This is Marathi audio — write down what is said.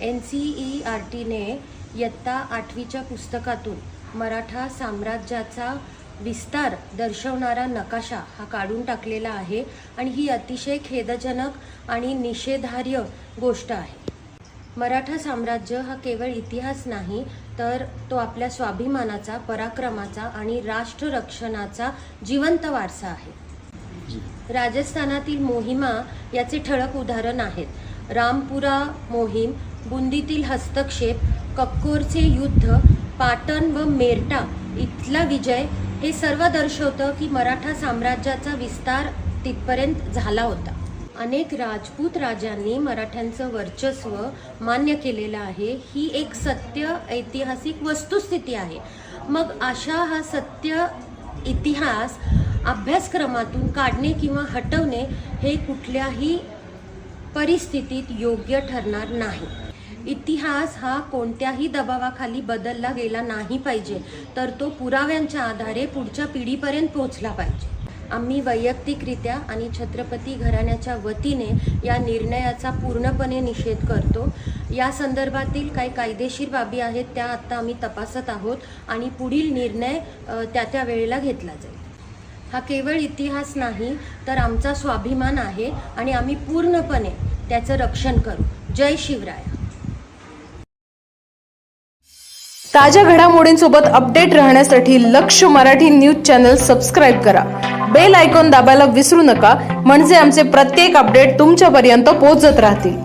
NCERTने इयत्ता 8वीच्या पुस्तकातून मराठा साम्राज्याचा विस्तार दर्शवणारा नकाशा हा काढून टाकलेला आहे आणि ही अतिशय खेदजनक आणि निषेधार्ह गोष्ट आहे। मराठा साम्राज्य हा केवळ इतिहास नाही तर तो आपल्या स्वाभिमानाचा, पराक्रमाचा आणि राष्ट्ररक्षणाचा जिवंत वारसा आहे। राजस्थानातील मोहिमा याचे ठळक उदाहरण आहेत। रामपुरा मोहीम, बुंदीतील हस्तक्षेप, कक्कोरचे युद्ध, पाटण व मेरठा इथला विजय हे सर्व दर्शवतं की मराठा साम्राज्याचा विस्तार तिथपर्यंत झाला होता। अनेक राजपूत राजांनी मराठ्यांचं वर्चस्व मान्य केलेलं आहे। ही एक सत्य ऐतिहासिक वस्तुस्थिती आहे। मग अशा हा सत्य इतिहास अभ्यासक्रमातून काढणे किंवा हटवणे हे कुठल्याही परिस्थितीत योग्य ठरणार नाही। इतिहास हा कोणत्याही दबावाखाली बदलला गेला नाही पाहिजे, तर तो पुराव्यांच्या आधारे पुढच्या पिढीपर्यंत पोहोचला पाहिजे। आम्ही वैयक्तिकरित्या आणि छत्रपती घराण्याच्या वतीने या निर्णयाचा पूर्णपणे निषेध करतो। या संदर्भातील काही कायदेशीर बाबी आहेत त्या आता आम्ही तपासत आहोत आणि पुढील निर्णय त्या वेळेला घेतला जाईल। हा केवळ इतिहास नाही तर आमचा स्वाभिमान आहे आणि आम्ही पूर्णपणे त्याचं रक्षण करू। जय शिवराय। ताज्या घडामोडींसोबत अपडेट राहण्यासाठी लक्ष्य मराठी न्यूज चॅनल सबस्क्राइब करा। बेल आयकॉन दाबायला विसरू नका, म्हणजे आमचे प्रत्येक अपडेट तुमच्यापर्यंत पोहोचत राहतील।